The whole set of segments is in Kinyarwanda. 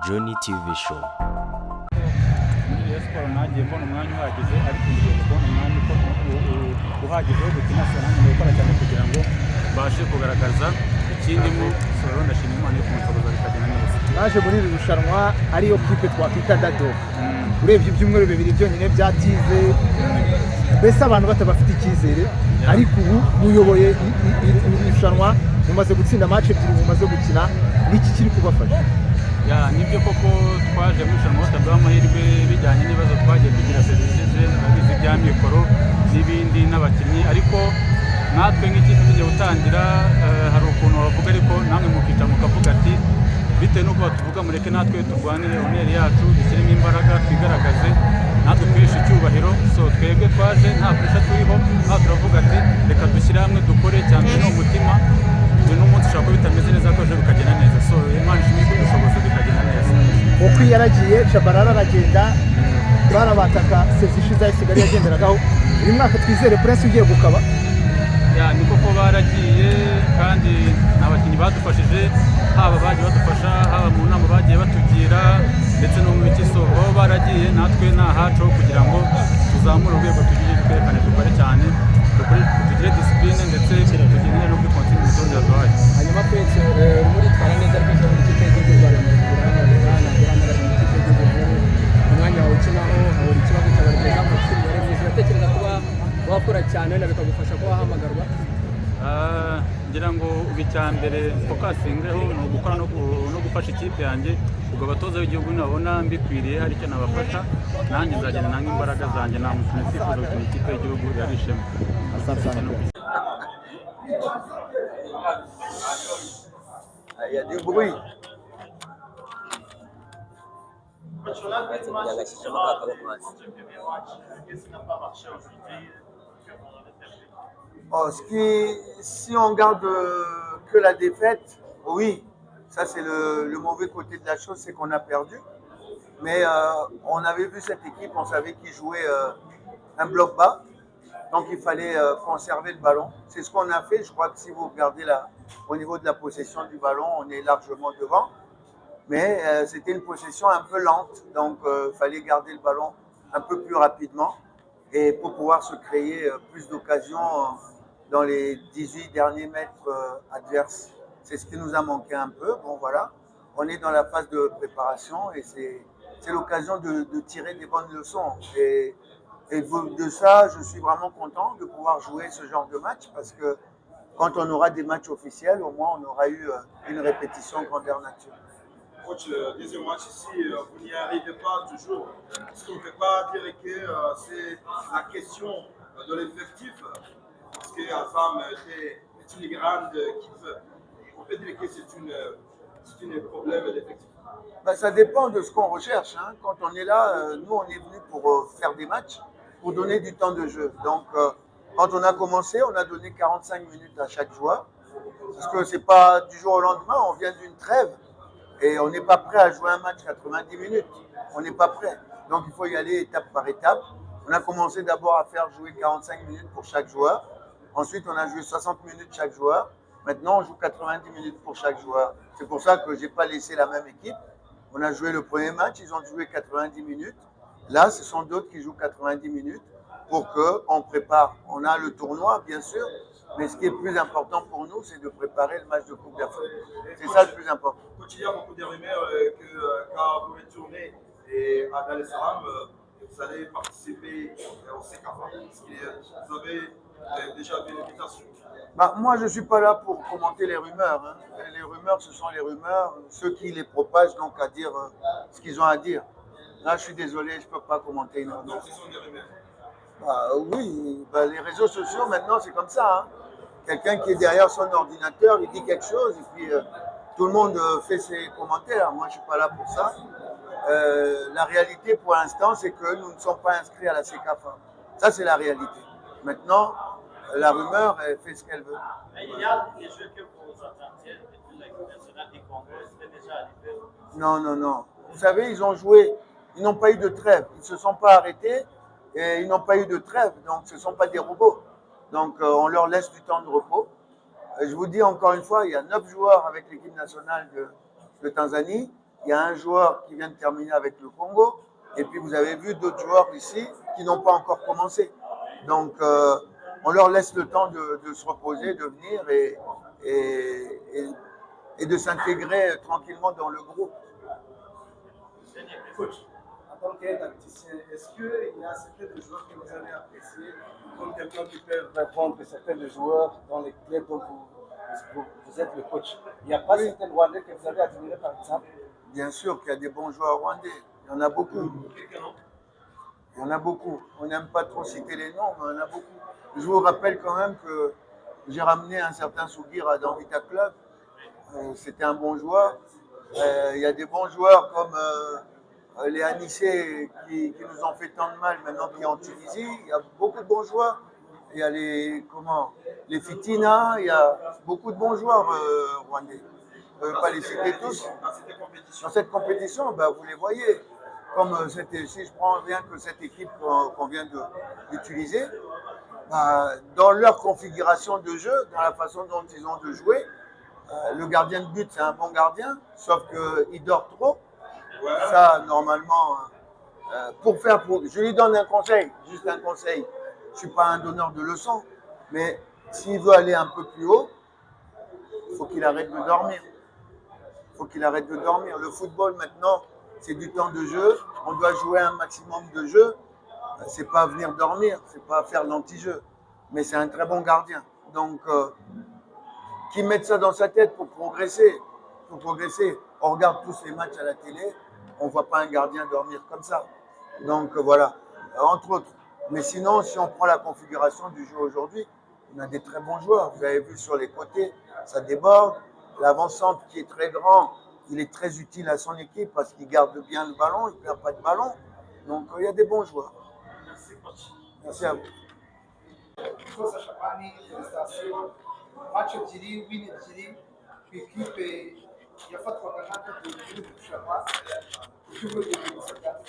Johnny TV Show. Muri Rayon Sports nagiye mbona umwanya uhagije ariko ngiye kubona umwanya uhagije wo gukina sanani gukora cyane kugira ngo mbashe kugaragaza ikindi mu soro ndashima Imana yo kumutoza bikagenda neza. Naje muri iri rushanwa ariyo kipe twakwita Dado. Urebye ibyumweru bibiri byonyine byatize mbese abantu batabafite icyizere ariko ubu muyoboye iri rushanwa mumaze gutsinda match ebyiri mumaze gukina n'iki kiri kubafasha. Nibyo koko twaje mu rushanwa tutabaha amahirwe bijyanye n'ibibazo twagiye tugira serivisi n'abizi bya mikoro n'ibindi n'abakinnyi ariko natwe nk'ikipe tugiye gutangira hari ukuntu bavuga ariko namwe mukica mukavuga ati bitewe n'uko batuvuga mureke natwe turwanire oneri yacu dushyiremo imbaraga twigaragaze natwe twiheshe icyubahiro so twebwe twaje nta puresha turiho aho turavuga ati reka dushyire hamwe dukore cyane n'umutima n'umunsi ushobora kuba bitameze neza ko ejo bikagenda neza so Imana ishimwe kudushoboza bikagenda neza. Uko yaragiye Shabalala aragenda barabataka sezishiza isigari yagenderagaho uyu mwaka twizere Prince ugiye gukaba. Ni koko baragiye kandi n'abakinnyi badufashije haba bagiye badufasha haba mu nama bagiye batugira ndetse no mu bikiso bo baragiye natwe nahacu kugira ngo tuzamure urwego tugire twerekane dukore cyane tugire discipline ndetse tugire no kwikontinga imitonde yaduhaye. Hanyuma Prince muri twara neza ariko mu kipe y'igihugu umwanya wawe ukinaho hari ikibazo cy'abarwayi bafite imibare myiza uratekereza kuba wakora cyane na bikagufasha kuba wahamagarwa. Ngira ngo icyambere fokasingeho ni ugukora no gufasha ikipe yanjye ubwo abatoza b'igihugu nabona mbikwiriye hari icyo nabafasha nanjye nzagenda nanga imbaraga zanjye nta muntu ntifuza gukina ikipe y'igihugu yarishema. Il y a du bruit. Si on garde que la défaite, oui, ça c'est le mauvais côté de la chose, c'est qu'on a perdu. Mais on avait vu cette équipe, on savait qu'ils jouaient un bloc bas, donc il fallait conserver le ballon. C'est ce qu'on a fait. Je crois que si vous regardez au niveau de la possession du ballon, on est largement devant. Mais c'était une possession un peu lente, donc il fallait garder le ballon un peu plus rapidement et pour pouvoir se créer plus d'occasions dans les 18 derniers mètres adverses. C'est ce qui nous a manqué un peu. Bon voilà, on est dans la phase de préparation et c'est l'occasion de tirer des bonnes leçons. Et de ça, je suis vraiment content de pouvoir jouer ce genre de match parce que quand on aura des matchs officiels, au moins on aura eu une répétition grandeur nature. Coach, deuxième match ici, vous n'y arrivez pas toujours. Est-ce qu'on ne peut pas dire que c'est la question de l'effectif? Parce que Azam est une grande équipe. On peut dire que c'est un problème d'effectif. Ça dépend de ce qu'on recherche. Hein. Quand on est là, nous on est venu pour faire des matchs, pour donner du temps de jeu. Donc quand on a commencé, on a donné 45 minutes à chaque joueur. Parce que ce n'est pas du jour au lendemain, on vient d'une trêve. Et on n'est pas prêt à jouer un match 90 minutes. On n'est pas prêt. Donc il faut y aller étape par étape. On a commencé d'abord à faire jouer 45 minutes pour chaque joueur. Ensuite, on a joué 60 minutes chaque joueur. Maintenant, on joue 90 minutes pour chaque joueur. C'est pour ça que je n'ai pas laissé la même équipe. On a joué le premier match, ils ont joué 90 minutes. Là, ce sont d'autres qui jouent 90 minutes pour qu'on prépare. On a le tournoi, bien sûr. Mais ce qui est plus important pour nous, c'est de préparer le match de Coupe d'Afrique. C'est ça le plus important. Il y a beaucoup de rumeurs que quand vous retournez à Dar es Salaam, vous allez participer au CECAFA. Est-ce que vous avez déjà vu l'invitation? Moi, je ne suis pas là pour commenter les rumeurs. Hein. Les rumeurs, ce sont les rumeurs. Ceux qui les propagent n'ont qu'à dire ce qu'ils ont à dire. Là, je suis désolé, je ne peux pas commenter une rumeur. Donc, ce sont des rumeurs? Oui, les réseaux sociaux, maintenant, c'est comme ça. Hein. Quelqu'un qui est derrière son ordinateur, il dit quelque chose et puis tout le monde fait ses commentaires. Moi, je ne suis pas là pour ça. La réalité, pour l'instant, c'est que nous ne sommes pas inscrits à la CECAFA. Ça, c'est la réalité. Maintenant, la rumeur, elle fait ce qu'elle veut. Il y a des jeux que vous attendiez depuis l'équipe nationale du Congo, c'était déjà arrivé? Non. Vous savez, ils ont joué, ils n'ont pas eu de trêve. Ils ne se sont pas arrêtés et ils n'ont pas eu de trêve. Donc, ce ne sont pas des robots. Donc, on leur laisse du temps de repos. Je vous dis encore une fois, il y a 9 joueurs avec l'équipe nationale de Tanzanie. il y a un joueur qui vient de terminer avec le Congo, et puis vous avez vu d'autres joueurs ici qui n'ont pas encore commencé. Donc, on leur laisse le temps de se reposer, de venir et de s'intégrer tranquillement dans le groupe. Coach, en tant qu'acticien, est-ce qu'il y a certains joueurs que vous avez appréciés comme quelqu'un qui peut répondre à certains joueurs dans les clubs dont vous êtes le coach? Il n'y a pas certains Rwandais que vous avez admirés par exemple? Bien sûr qu'il y a des bons joueurs rwandais, il y en a beaucoup. Il y en a beaucoup. On n'aime pas trop citer les noms, mais il y en a beaucoup. Je vous rappelle quand même que j'ai ramené un certain Souguir dans Vita Club. C'était un bon joueur. Il y a des bons joueurs comme les Anissé qui nous ont fait tant de mal maintenant qui est en Tunisie. Il y a beaucoup de bons joueurs. Il y a les Fitina, il y a beaucoup de bons joueurs rwandais. Je ne peux pas les citer tous. Dans cette compétition, ben, vous les voyez. Comme si je prends rien que cette équipe qu'on vient d'utiliser, dans leur configuration de jeu, dans la façon dont ils ont de jouer, le gardien de but, c'est un bon gardien, sauf qu'il dort trop. Ça, normalement, je lui donne un conseil, juste un conseil. Je ne suis pas un donneur de leçons, mais s'il veut aller un peu plus haut, il faut qu'il arrête de dormir. Il faut qu'il arrête de dormir. Le football, maintenant, c'est du temps de jeu. On doit jouer un maximum de jeu. C'est pas venir dormir, c'est pas faire l'anti-jeu. Mais c'est un très bon gardien. Donc, qu'il mette ça dans sa tête pour progresser. Pour progresser. On regarde tous les matchs à la télé, on ne voit pas un gardien dormir comme ça. Donc, voilà, entre autres. Mais sinon, si on prend la configuration du jeu aujourd'hui, on a des très bons joueurs. Vous avez vu sur les côtés, ça déborde. L'avant-centre qui est très grand, il est très utile à son équipe parce qu'il garde bien le ballon, il ne perd pas de ballon. Donc, il y a des bons joueurs. Merci, coach. Merci à vous. Kosa Shabani, félicitations. Match ebyiri, win ebyiri ku ikipe yafatwaga nka gatatu kurushanwa ku cyumweru gusa cyane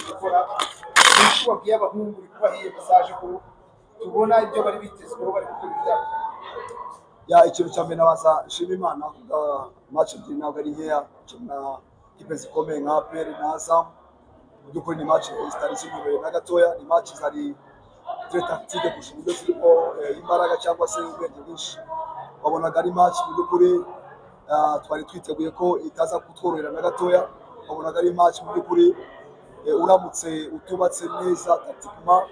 gukora benshi babwiye abahungu uri kubahiye mesaje ko tubona ibyo bari bitezweho bari gukora ibyabo. Ya ikintu cya mbere nabaza nshima Imana kuba match ebyiri ntabwo ari nkeya na kipe zikomeye nka APR na Azam. Mu by'ukuri ni match zitari zinyoroheye na gatoya, ni match zari très tactique kurusha uburyo zirimo imbaraga cyangwa se ubwenge bwinshi. Wabonaga ari match mu by'ukuri twari twiteguye ko itaza kutworohera na gatoya. Wabonaga ari match mu by'ukuri uramutse utubatse neza tactiquement,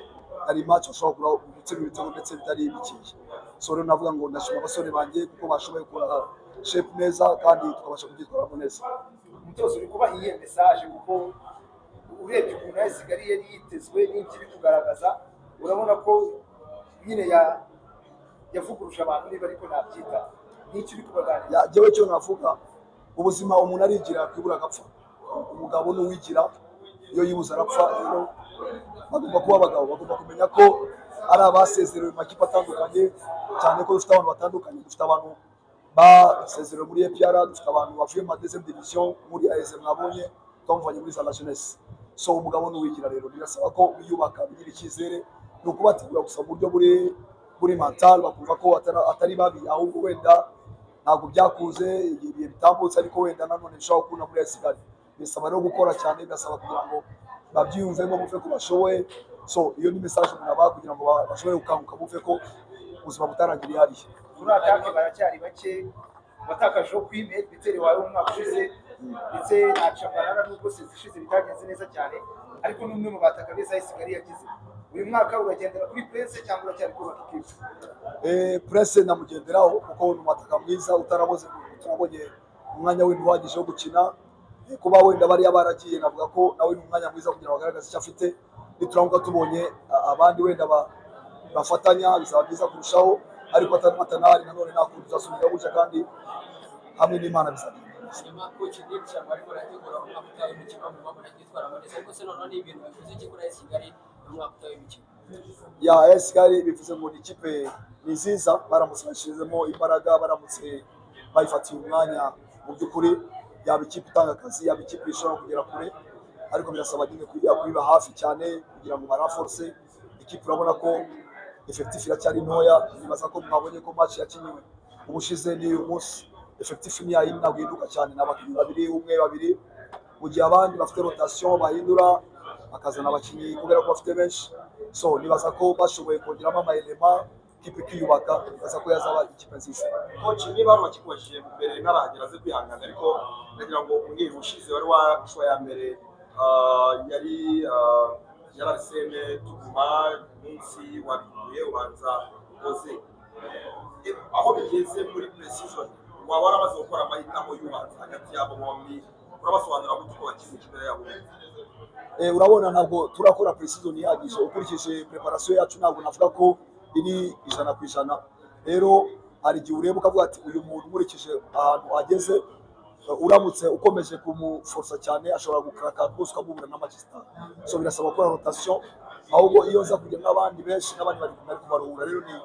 ari match ushobora gutsinda ibitego ndetse bitari bikeya. So rero navuga ngo ndashima abasore banjye kuko bashoboye gukora shape neza kandi tukabasha kubyitwaramo neza. Umutozo uri kubahiye mesaje kuko urebye ukuntu yasigariye yitezwe n'ibyo kugaragaza, urabona ko nyine yavuguruje abantu niba ariko nabyita n'icyo uri kubaganira. Jyewe cyo navuga ubuzima umuntu arigira kwibura agapfa. Umugabo n'uwigira iyo yibuza arapfa. Rero bagomba kuba abagabo, bagomba kumenya ko ari abasezerewe mu makipe atandukanye, cyane ko dufite abantu batandukanye. Dufite abantu basezerewe muri EPR, dufite abantu bavuye mu deuxième division muri AS mwabonye twamuvanye muri za la jeunesse. So umugabo n'uwigira rero birasaba ko wiyubaka, bigira icyizere, ni ukubategura gusa mu buryo buri mental, bakumva ko atari babi, ahubwo wenda ntabwo byakuze ibihe bitambutse, ariko wenda nanone bishobora gukunda muri Kigali. Bisaba no gukora cyane, bigasaba kugira ngo babyiyumvemo bumve ko bashoboye. So iyo ni message umuntu abaha kugira ngo bashobore gukanguka bumve ko ubuzima butarangiriye hariya. Kuri atake baracyari bake, batakajeho kwime biteri wawe umwaka ushize ndetse na Chambarara nubwo sezishize bitagenze neza cyane, ariko n'umwe mu bataka beza Kigali yagize. Uyu mwaka uragendera kuri Prince cyangwa uracyari kubaka ikipe? Prince namugenderaho kuko ni umwataka mwiza utarabonye umwanya w'intuhagije wo gukina. Kuba wenda bariya baragiye, navuga ko nawe ni umwanya mwiza kugira ngo agaragaze icyo afite. Nituramuka tubonye abandi wenda bafatanya bizaba byiza kurushaho, ariko atanahari nanone nakundi uzasubira gutya kandi hamwe n'Imana bizagenda. Nyuma coach n'irushanwa ariko rategura umwaka utaha w'imikino mu mabona yitwara neza, ariko se noneho ni ibintu bivuze iki kuri Kigali mu mwaka utaha w'imikino? Ya Kigali bivuze ngo ni ikipe nziza, baramutse bashyizemo imbaraga, baramutse bayifatiye umwanya, mu by'ukuri yaba ikipe itanga akazi, yaba ikipe ishobora kugera kure, ariko birasaba nyine kuyiba hafi cyane kugira ngo baranforce ikipe. Urabona ko effectif iracyari ntoya, nibaza ko mwabonye ko match yakiniwe ubushize n'uyu munsi effectif ni yayindi ntabwo ihinduka cyane, ni abakinnyi babiri, umwe babiri, mu gihe abandi bafite rotation bahindura bakazana abakinnyi kubera ko bafite benshi. So nibaza ko bashoboye kongeramo amayelema ikipe ikiyubaka, nibaza ko yazaba ikipe nziza. Coach, niba hari uwakikubajije mbere ntarahagera aze kwihangana, ariko ndagira ngo umwiri ushize wari washwa ya mbere yari Arsene Tuguma, umunsi wabikuye ubanza Jose, aho bigeze muri pre-season waba waramaze gukora amahitamo y'ubanza hagati yabo bombi, urabasobanurira gute uko bakina ikipe yabo? Urabona ntabwo turakora pre-season ihagije, ukurikije preparation yacu ntabwo navuga ko iri 100%. Rero hari igihe ureba ukavuga ati uyu muntu nkurikije ahantu ageze, uramutse ukomeje kumuforsa cyane ashobora gukraka rwose ukamubura n'Manchester. So birasaba gukora rotation, ahubwo iyo nza kujya n'abandi benshi n'abandi bari kubaruhura, rero ni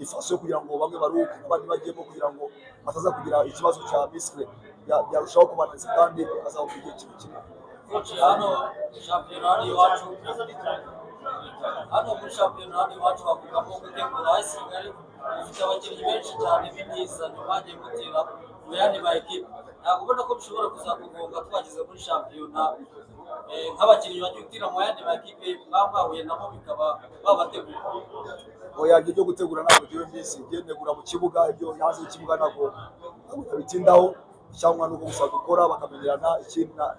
ifashe kugira ngo bamwe baruhuke abandi bagiyemo kugira ngo bataza kugira ikibazo cya misile byarushaho kubaneza kandi bakazaba mu gihe kirekire. hano shampiyona iwacu muri shampiyona iwacu havugamo gutegura hasigari ufite abakinnyi benshi cyane b'imyiza bagiye gutera mu yandi ma ekipe, ntabwo ubona ko bishobora kuzakugonga twageze muri shampiyona nk'abakinnyi bagiye gutera mu yandi ma ekipe mwahuye nabo bikaba babategura? Oya, ibyo gutegura ntabwo byo mbizi, ntegura mu kibuga, ibyo hanze y'ikibuga ntabwo bitindaho, cyangwa nuko gusa gukora bakamenyerana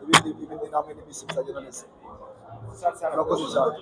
ibindi namwe n'imisi bizagenda neza. Murakoze cyane.